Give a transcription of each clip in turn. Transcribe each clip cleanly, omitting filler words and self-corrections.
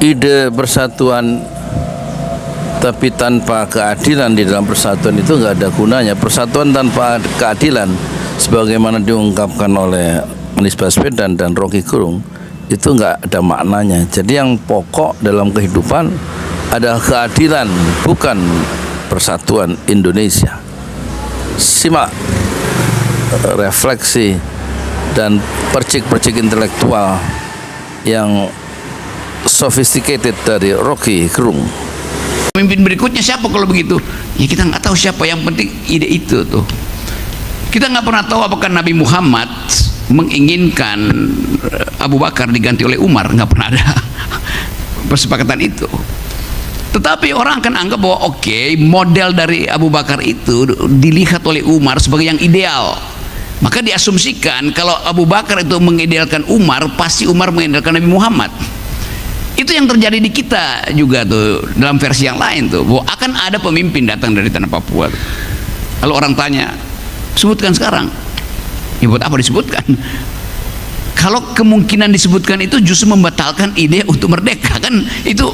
ide persatuan tapi tanpa keadilan di dalam persatuan itu nggak ada gunanya. Persatuan tanpa keadilan sebagaimana diungkapkan oleh Anies Baswedan dan Rocky Gerung itu nggak ada maknanya. Jadi yang pokok dalam kehidupan adalah keadilan, bukan persatuan Indonesia. Simak refleksi dan percik-percik intelektual yang sophisticated dari Rocky Gerung. Pemimpin berikutnya siapa kalau begitu? Ya kita nggak tahu siapa, yang penting ide itu tuh. Kita nggak pernah tahu apakah Nabi Muhammad menginginkan Abu Bakar diganti oleh Umar, nggak pernah ada kesepakatan itu. Tetapi orang akan anggap bahwa oke, model dari Abu Bakar itu dilihat oleh Umar sebagai yang ideal. Maka diasumsikan kalau Abu Bakar itu mengidealkan Umar, pasti Umar mengidealkan Nabi Muhammad. Itu yang terjadi di kita juga tuh, dalam versi yang lain tuh, bahwa akan ada pemimpin datang dari tanah Papua. Kalau orang tanya, sebutkan sekarang, ya buat apa disebutkan? Kalau kemungkinan disebutkan itu justru membatalkan ide untuk merdeka, kan itu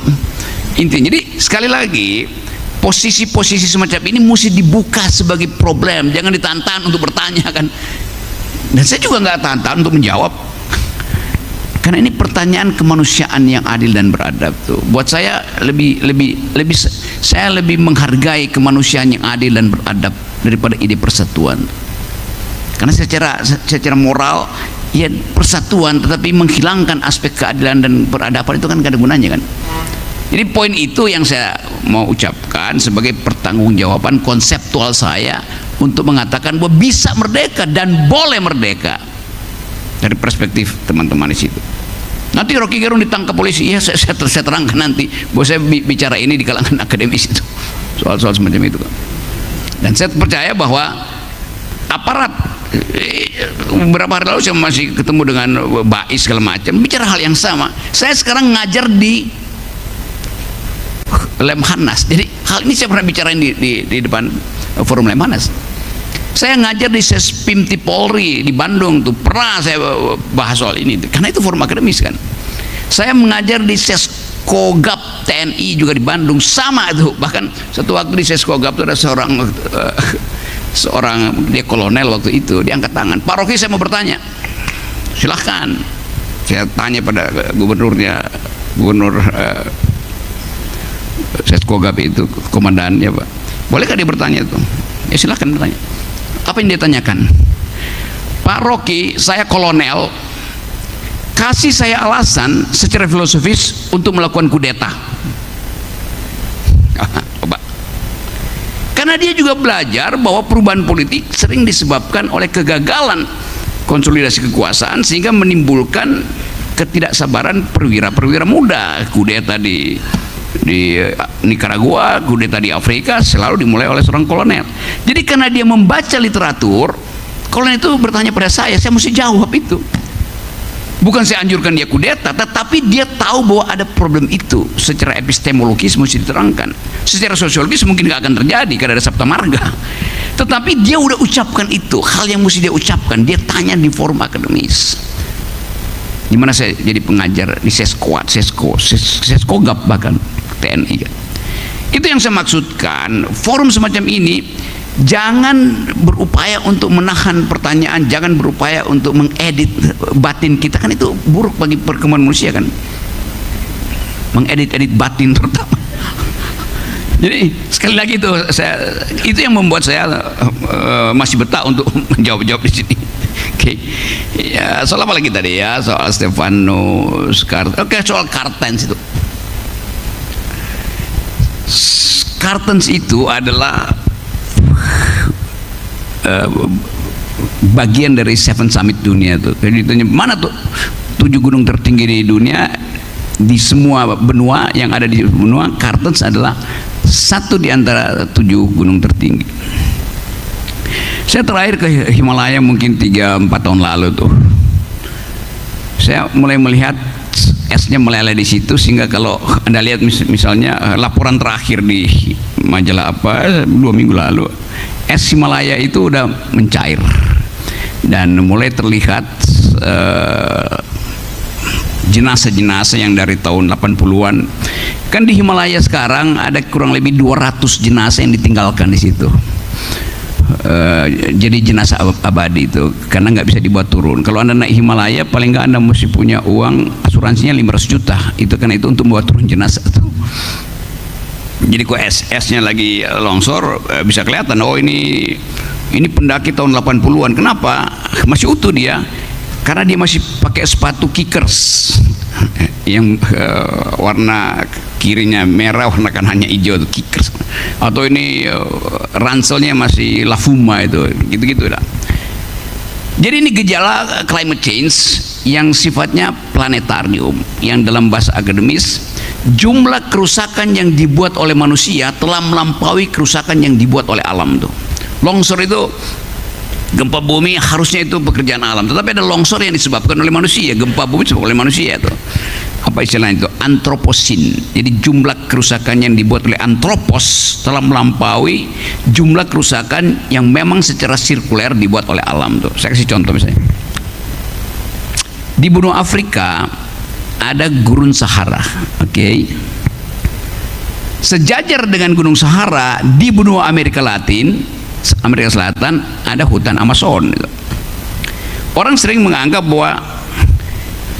intinya. Jadi sekali lagi, posisi-posisi semacam ini mesti dibuka sebagai problem, jangan ditantang untuk bertanya kan. Dan saya juga nggak tantang untuk menjawab, karena ini pertanyaan kemanusiaan yang adil dan beradab tuh. Buat saya saya lebih menghargai kemanusiaan yang adil dan beradab daripada ide persatuan. Karena secara moral ya persatuan, tetapi menghilangkan aspek keadilan dan peradaban itu kan gak ada gunanya kan. Jadi poin itu yang saya mau ucapkan sebagai pertanggungjawaban konseptual saya untuk mengatakan bahwa bisa merdeka dan boleh merdeka dari perspektif teman-teman di situ. Nanti Rocky Gerung ditangkap polisi, iya saya terangkan nanti bahwa saya bicara ini di kalangan akademis itu, soal-soal semacam itu. Dan saya percaya bahwa aparat, beberapa hari lalu saya masih ketemu dengan Bais segala macam, bicara hal yang sama. Saya sekarang ngajar di Lemhanas, jadi hal ini saya pernah bicarain di depan forum Lemhanas. Saya ngajar di Sespimti Polri di Bandung tuh, pernah saya bahas soal ini tuh, karena itu forum akademis kan. Saya mengajar di Seskogap TNI juga di Bandung, sama itu. Bahkan satu waktu di Seskogap itu ada seorang dia kolonel waktu itu, dia angkat tangan, Pak Rocky saya mau bertanya. Silahkan. Saya tanya pada gubernur Seskogap itu, komandannya, Pak, bolehkah dia bertanya itu? Ya silahkan bertanya. Apa yang dia tanyakan? Pak Rocky, saya kolonel, kasih saya alasan secara filosofis untuk melakukan kudeta. Karena dia juga belajar bahwa perubahan politik sering disebabkan oleh kegagalan konsolidasi kekuasaan, sehingga menimbulkan ketidaksabaran perwira-perwira muda. Kudeta di Nicaragua, kudeta di Afrika selalu dimulai oleh seorang kolonel. Jadi karena dia membaca literatur, kolonel itu bertanya pada saya mesti jawab itu. Bukan saya anjurkan dia kudeta, tetapi dia tahu bahwa ada problem itu. Secara epistemologis mesti diterangkan, secara sosiologis mungkin gak akan terjadi karena ada Sabta Marga, tetapi dia udah ucapkan itu, hal yang mesti dia ucapkan. Dia tanya di forum akademis, dimana saya jadi pengajar di Seskogap bahkan TNI kan. Itu yang saya maksudkan. Forum semacam ini jangan berupaya untuk menahan pertanyaan, jangan berupaya untuk mengedit batin kita, kan itu buruk bagi perkembangan manusia kan, mengedit batin terutama. Jadi sekali lagi itu yang membuat saya masih betah untuk menjawab di sini. Oke. Ya, soal apa lagi tadi ya? Soal Stefanus Kartens. Oke, soal Kartens itu. Kartens itu adalah bagian dari Seven Summit dunia tuh. Jadi ditanya mana tuh 7 gunung tertinggi di dunia, di semua benua yang ada di benua, Kartens adalah satu di antara 7 gunung tertinggi. Saya terakhir ke Himalaya mungkin 3-4 tahun lalu tuh. Saya mulai melihat esnya meleleh di situ, sehingga kalau Anda lihat misalnya laporan terakhir di majalah apa 2 minggu lalu, es Himalaya itu udah mencair dan mulai terlihat jenazah-jenazah yang dari tahun 80-an. Kan di Himalaya sekarang ada kurang lebih 200 jenazah yang ditinggalkan di situ. Jadi jenazah abadi itu, karena nggak bisa dibawa turun. Kalau Anda naik Himalaya, paling nggak Anda mesti punya uang asuransinya 500 juta. Itu kan itu untuk bawa turun jenazah itu. Jadi kok esnya lagi longsor, bisa kelihatan, oh ini pendaki tahun 80-an. Kenapa? Masih utuh dia, karena dia masih pakai sepatu kickers yang warna kirinya merah, warna kanannya hijau, itu kickers. Atau ini ranselnya masih Lafuma, itu gitu-gitu dah. Jadi ini gejala climate change yang sifatnya planetarium, yang dalam bahasa akademis jumlah kerusakan yang dibuat oleh manusia telah melampaui kerusakan yang dibuat oleh alam tuh. Longsor itu, gempa bumi harusnya itu pekerjaan alam, tetapi ada longsor yang disebabkan oleh manusia. Gempa bumi disebabkan oleh manusia itu. Apa istilahnya itu? Antroposin. Jadi jumlah kerusakan yang dibuat oleh antropos telah melampaui jumlah kerusakan yang memang secara sirkuler dibuat oleh alam tuh. Saya kasih contoh misalnya. Di benua Afrika ada gurun Sahara, oke? Sejajar dengan gunung Sahara di benua Amerika Selatan ada hutan Amazon. Orang sering menganggap bahwa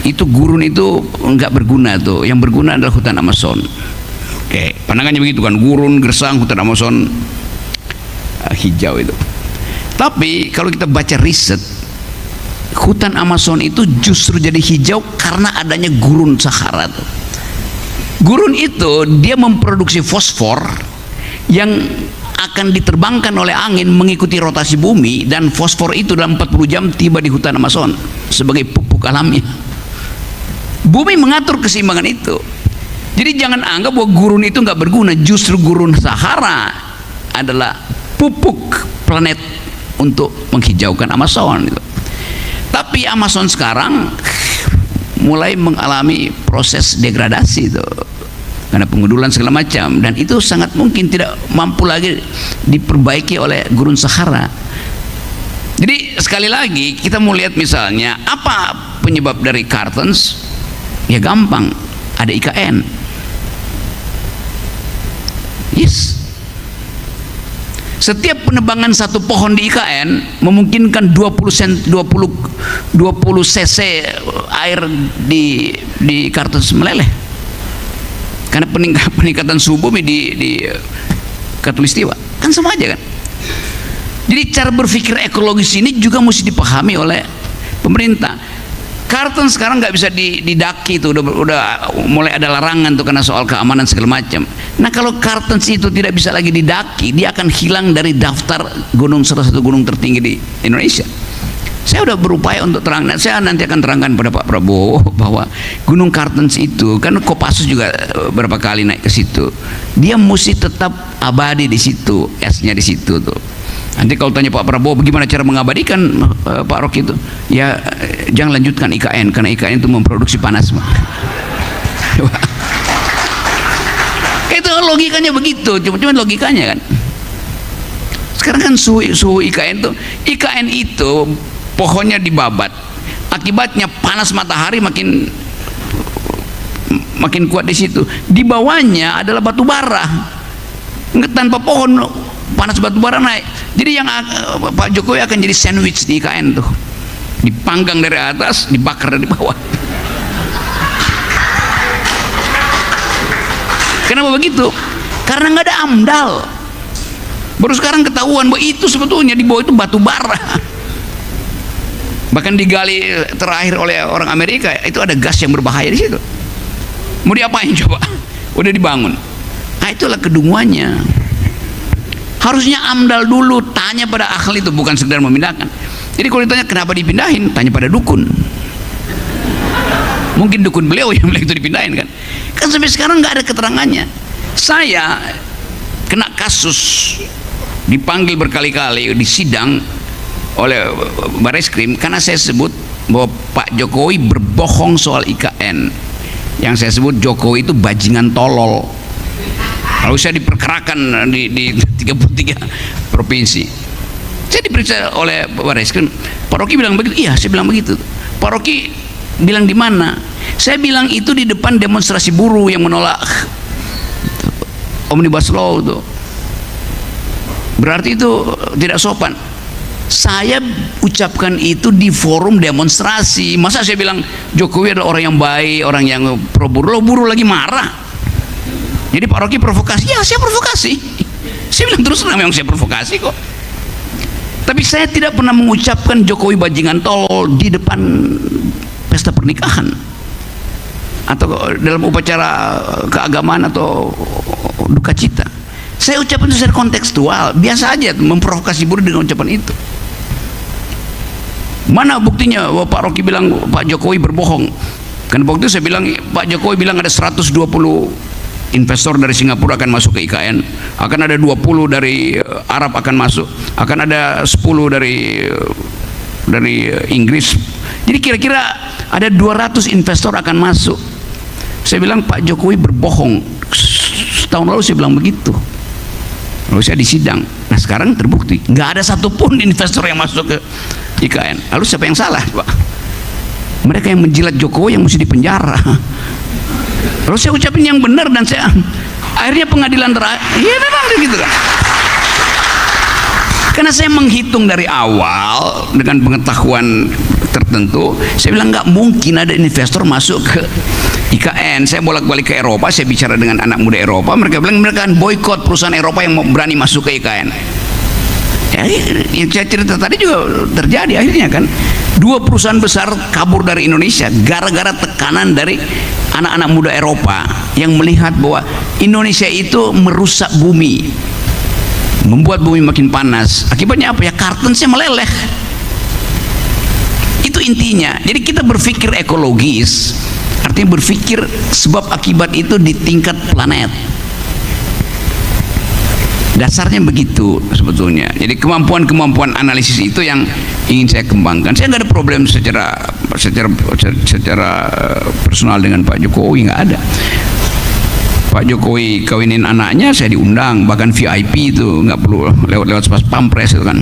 itu gurun itu enggak berguna tuh, yang berguna adalah hutan Amazon. Oke, pandangannya begitu kan, gurun, gersang, hutan Amazon hijau itu. Tapi kalau kita baca riset, hutan Amazon itu justru jadi hijau karena adanya gurun Sahara tuh. Gurun itu dia memproduksi fosfor yang akan diterbangkan oleh angin mengikuti rotasi bumi, dan fosfor itu dalam 40 jam tiba di hutan Amazon sebagai pupuk alami. Bumi mengatur keseimbangan itu. Jadi jangan anggap bahwa gurun itu nggak berguna. Justru gurun Sahara adalah pupuk planet untuk menghijaukan Amazon itu. Tapi Amazon sekarang mulai mengalami proses degradasi itu, karena pengundulan segala macam, dan itu sangat mungkin tidak mampu lagi diperbaiki oleh gurun Sahara. Jadi sekali lagi kita mau lihat misalnya apa penyebab dari Cartons. Ya gampang, ada IKN. Yes. Setiap penebangan satu pohon di IKN memungkinkan 20 cc air di Cartons meleleh. Karena peningkatan suhu bumi di Katulistiwa. Kan sama aja kan. Jadi cara berpikir ekologis ini juga mesti dipahami oleh pemerintah. Cartons sekarang nggak bisa didaki itu, udah mulai ada larangan tuh karena soal keamanan segala macam. Nah kalau Cartons itu tidak bisa lagi didaki, dia akan hilang dari daftar salah satu gunung tertinggi di Indonesia. Saya udah berupaya untuk terangkan, saya nanti akan terangkan pada Pak Prabowo bahwa Gunung Cartons itu kan Kopassus juga berapa kali naik ke situ, dia mesti tetap abadi di situ, esnya di situ tuh. Nanti kalau tanya Pak Prabowo bagaimana cara mengabadikan Pak Rocky itu, ya jangan lanjutkan IKN karena IKN itu memproduksi panas. Itu logikanya begitu, cuma logikanya kan. Sekarang kan suhu IKN itu pohonnya dibabat, akibatnya panas matahari makin kuat di situ. Di bawahnya adalah batu bara, tanpa pohon panas batu bara naik. Jadi yang Pak Jokowi akan jadi sandwich di IKN tuh, dipanggang dari atas, dibakar dari bawah. Kenapa begitu? Karena nggak ada AMDAL. Baru sekarang ketahuan bahwa itu sebetulnya di bawah itu batu bara. Bahkan digali terakhir oleh orang Amerika, itu ada gas yang berbahaya di situ. Mau diapain coba? Udah dibangun. Nah itulah kedunguannya. Harusnya AMDAL dulu, tanya pada ahli itu, bukan sekedar memindahkan. Jadi kalau ditanya kenapa dipindahin, tanya pada dukun. Mungkin dukun beliau yang bilang itu dipindahin kan. Kan sampai sekarang nggak ada keterangannya. Saya kena kasus, dipanggil berkali-kali di sidang oleh Bareskrim karena saya sebut bahwa Pak Jokowi berbohong soal IKN. Yang saya sebut Jokowi itu bajingan tolol. Kalau saya diperkerakan di 33 provinsi. Saya diperiksa oleh Bareskrim, Pak Rocky bilang begitu. Iya, saya bilang begitu. Pak Rocky bilang di mana? Saya bilang itu di depan demonstrasi buruh yang menolak Omnibus Law itu. Berarti itu tidak sopan. Saya ucapkan itu di forum demonstrasi. Masa saya bilang Jokowi adalah orang yang baik, orang yang pro buruh, buruh lagi marah. Jadi Pak Rocky provokasi, ya saya provokasi. Saya bilang terus terang, memang saya provokasi kok. Tapi saya tidak pernah mengucapkan Jokowi bajingan tolol di depan pesta pernikahan atau dalam upacara keagamaan atau duka cita. Saya ucapkan itu secara kontekstual, biasa aja memprovokasi buruh dengan ucapan itu. Mana buktinya bahwa Pak Rocky bilang Pak Jokowi berbohong? Kan waktu itu saya bilang Pak Jokowi bilang ada 120 investor dari Singapura akan masuk ke IKN, akan ada 20 dari Arab akan masuk, akan ada 10 dari Inggris. Jadi kira-kira ada 200 investor akan masuk. Saya bilang Pak Jokowi berbohong. Setahun lalu saya bilang begitu. Lalu saya disidang. Nah sekarang terbukti nggak ada satupun investor yang masuk ke IKN. Lalu siapa yang salah, Pak? Mereka yang menjilat Jokowi yang mesti dipenjara. Lalu saya ucapin yang benar dan saya akhirnya pengadilan terakhir. Iya memang gitu kan. Karena saya menghitung dari awal dengan pengetahuan tertentu, saya bilang nggak mungkin ada investor masuk ke IKN. Saya bolak-balik ke Eropa, saya bicara dengan anak muda Eropa, mereka bilang mereka akan boykot perusahaan Eropa yang berani masuk ke IKN. Ya, yang saya cerita tadi juga terjadi akhirnya kan. 2 perusahaan besar kabur dari Indonesia gara-gara tekanan dari anak-anak muda Eropa yang melihat bahwa Indonesia itu merusak bumi, membuat bumi makin panas. Akibatnya apa ya? Kartensnya meleleh. Itu intinya. Jadi kita berpikir ekologis, artinya berpikir sebab akibat itu di tingkat planet. Dasarnya begitu sebetulnya. Jadi kemampuan analisis itu yang ingin saya kembangkan. Saya nggak ada problem secara personal dengan Pak Jokowi, nggak ada. Pak Jokowi kawinin anaknya, saya diundang, bahkan VIP itu, nggak perlu lewat pas pampres itu kan.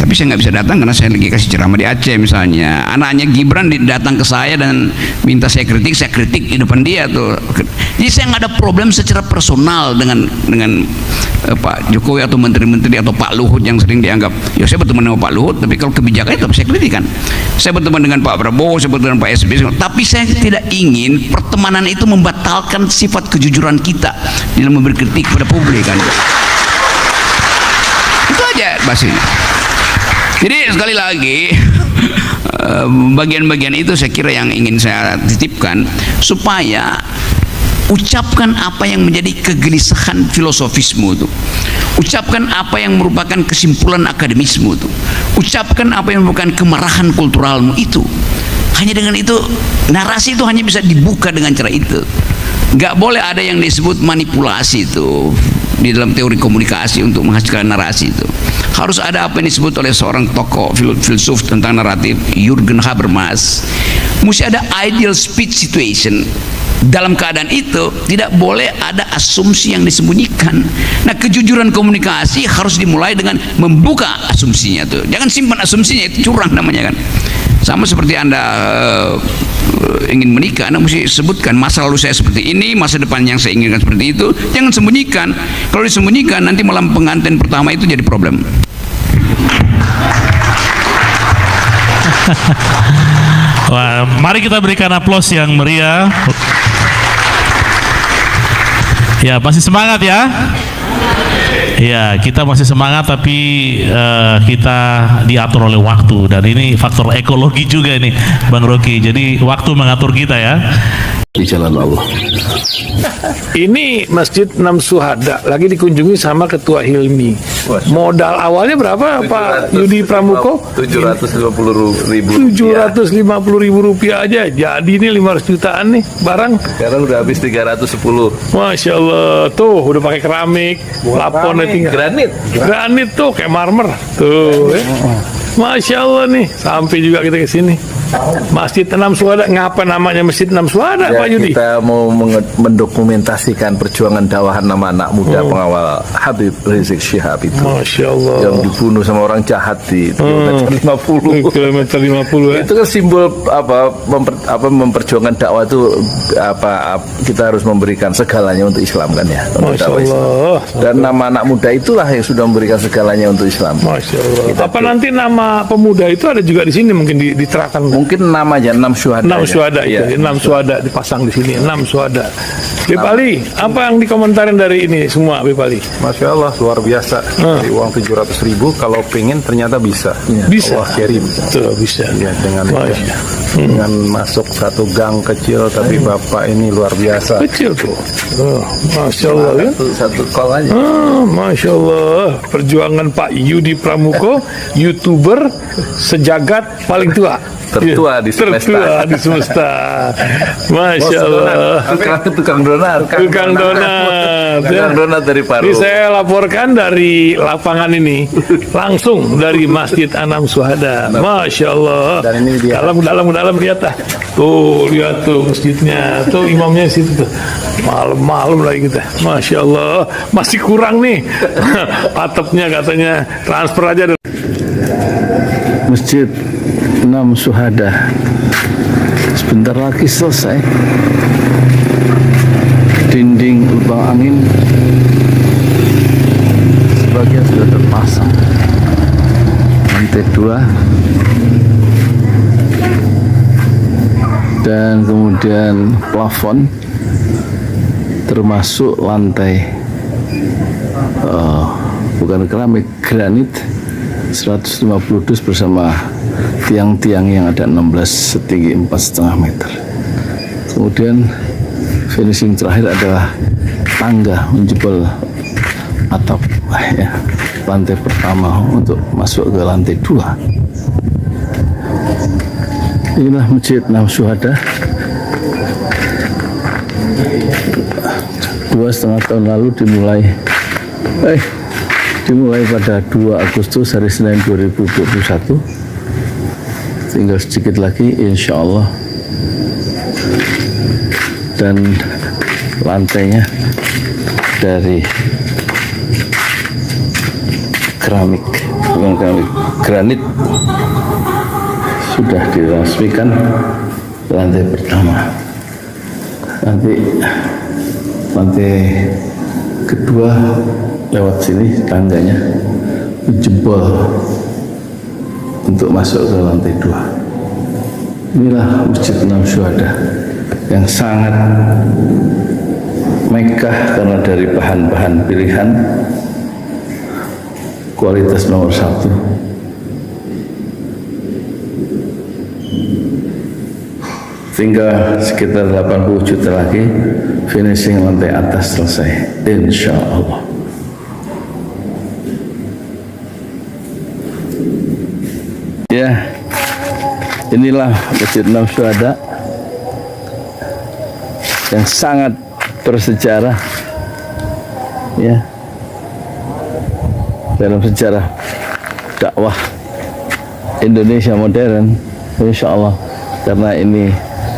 Tapi saya nggak bisa datang karena saya lagi kasih ceramah di Aceh misalnya. Anaknya Gibran datang ke saya dan minta saya kritik di depan dia tuh. Jadi saya nggak ada problem secara personal dengan Pak Jokowi atau menteri-menteri atau Pak Luhut yang sering dianggap. Ya saya berteman dengan Pak Luhut, tapi kalau kebijakan itu saya kritikan. Saya berteman dengan Pak Prabowo, saya berteman dengan Pak SBY, tapi saya tidak ingin pertemanan itu membatalkan sifat kejujuran kita dalam memberi kritik kepada publik kan. Itu aja bahasanya. Jadi sekali lagi bagian-bagian itu saya kira yang ingin saya titipkan, supaya ucapkan apa yang menjadi kegelisahan filosofismu itu, ucapkan apa yang merupakan kesimpulan akademismu itu, ucapkan apa yang merupakan kemarahan kulturalmu itu. Hanya dengan itu, narasi itu hanya bisa dibuka dengan cara itu. Nggak boleh ada yang disebut manipulasi itu di dalam teori komunikasi untuk menghasilkan narasi itu. Harus ada apa yang disebut oleh seorang tokoh filsuf tentang naratif, Jürgen Habermas. Mesti ada ideal speech situation. Dalam keadaan itu tidak boleh ada asumsi yang disembunyikan. Nah, kejujuran komunikasi harus dimulai dengan membuka asumsinya tuh. Jangan simpan asumsinya, itu curang namanya kan. Sama seperti Anda ingin menikah, Anda mesti sebutkan masa lalu saya seperti ini, masa depan yang saya inginkan seperti itu. Jangan sembunyikan. Kalau disembunyikan, nanti malam pengantin pertama itu jadi problem. Wah, mari kita berikan aplaus yang meriah. Ya, masih semangat ya. Ya, kita masih semangat, tapi kita diatur oleh waktu, dan ini faktor ekologi juga nih, Bang Rocky. Jadi waktu mengatur kita ya. Di jalan Allah. Ini Masjid 6 Syuhada lagi dikunjungi sama Ketua Hilmi. Modal awalnya berapa Pak Yudi Pramuko? 750.000. 750.000 rupiah aja. Jadi ini 500 jutaan nih barang. Sekarang udah habis 310. Masya Allah, tuh udah pakai keramik, laponnya tinggal. Granit Granit tuh kayak marmer. Tuh, Masya Allah nih, sampai juga kita ke sini. Masjid Enam Syuhada, ngapa namanya Masjid Enam Syuhada, Ya, Pak Yudi? kita mau mendokumentasikan perjuangan dakwah nama anak muda pengawal Habib Rizik Syihab itu Masya Allah. yang dibunuh sama orang jahat di kilometer 50. Kilometer 50 ya. Itu kan simbol memperjuangkan dakwah itu kita harus memberikan segalanya untuk Islam kan ya. Untuk Masya dakwah Islam. Allah. Dan nama anak muda itulah yang sudah memberikan segalanya untuk Islam. Masya Allah. Apa nanti nama pemuda itu ada juga di sini mungkin diterangkan? Mungkin namanya 6 syuhada. 6 ya. syuhada Iya. itu, 6 syuhada dipasang di sini, 6 syuhada. Bib Ali, apa yang dikomentarin dari ini semua, Bib Ali? Masya Allah, luar biasa. Dari uang 700.000 kalau pengen ternyata bisa. Bisa. Allah kirim. Tuh, bisa. Ya, Masya. dengan masuk satu gang kecil, tapi Bapak ini luar biasa. Kecil tuh. Oh, Masya Allah ya. Satu call aja. Masya Allah, perjuangan Pak Yudi Pramuko, YouTuber sejagat paling tua. Tertua di semesta. Tertua di semesta. Masya Allah. Tukang donat. Tukang donat. Tukang donat dari Paru. Ini saya laporkan dari lapangan ini, langsung dari Masjid Anam Syuhada. Masya Allah. Dan ini dia. Dalam lihat ah. Tuh, lihat tuh masjidnya. Tuh imamnya di situ tuh. Malam-malam lagi kita. Masya Allah. Masih kurang nih. Atapnya katanya transfer aja dulu. Masjid Enam Syuhada sebentar lagi selesai. Dinding lubang angin sebagian sudah terpasang, lantai 2 dan kemudian plafon termasuk lantai bukan keramik, granit 150 dus bersama tiang-tiang yang ada 16 setinggi 4,5 meter. Kemudian finishing terakhir adalah tangga menjebol atap ya, lantai pertama untuk masuk ke lantai 2. Inilah Masjid Enam Syuhada. 2,5 tahun lalu dimulai pada 2 Agustus hari Senin 2021. Tinggal sedikit lagi insya Allah, dan lantainya dari keramik, bukan keramik, granit sudah diresmikan lantai pertama. Nanti lantai kedua lewat sini tangganya jebol untuk masuk ke lantai 2. Inilah Masjid Enam Syuhada yang sangat megah karena dari bahan-bahan pilihan, kualitas nomor 1. Tinggal sekitar 80 juta lagi finishing lantai atas selesai, insya Allah. Ya, inilah Masjid Enam Syuhada yang sangat bersejarah ya dalam sejarah dakwah Indonesia modern, insya Allah, karena ini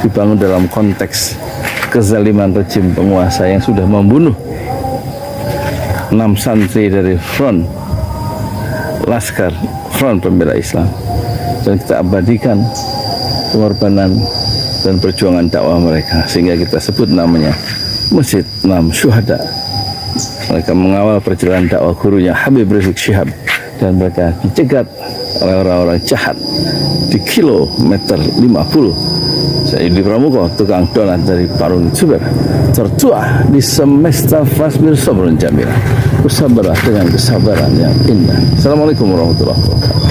dibangun dalam konteks kezaliman rejim penguasa yang sudah membunuh 6 santri dari front Laskar Front Pembela Islam, dan kita abadikan pengorbanan dan perjuangan dakwah mereka sehingga kita sebut namanya Masjid Enam Syuhada. Mereka mengawal perjalanan dakwah gurunya Habib Rizik Syihab, dan mereka dicegat oleh orang-orang jahat di kilometer 50. Saya Yudi Pramuko, tukang donat dari Parung Juber, tertua di semesta Fasbir Sabrun Jamila. Bersabarlah dengan kesabaran yang indah. Assalamualaikum warahmatullahi wabarakatuh.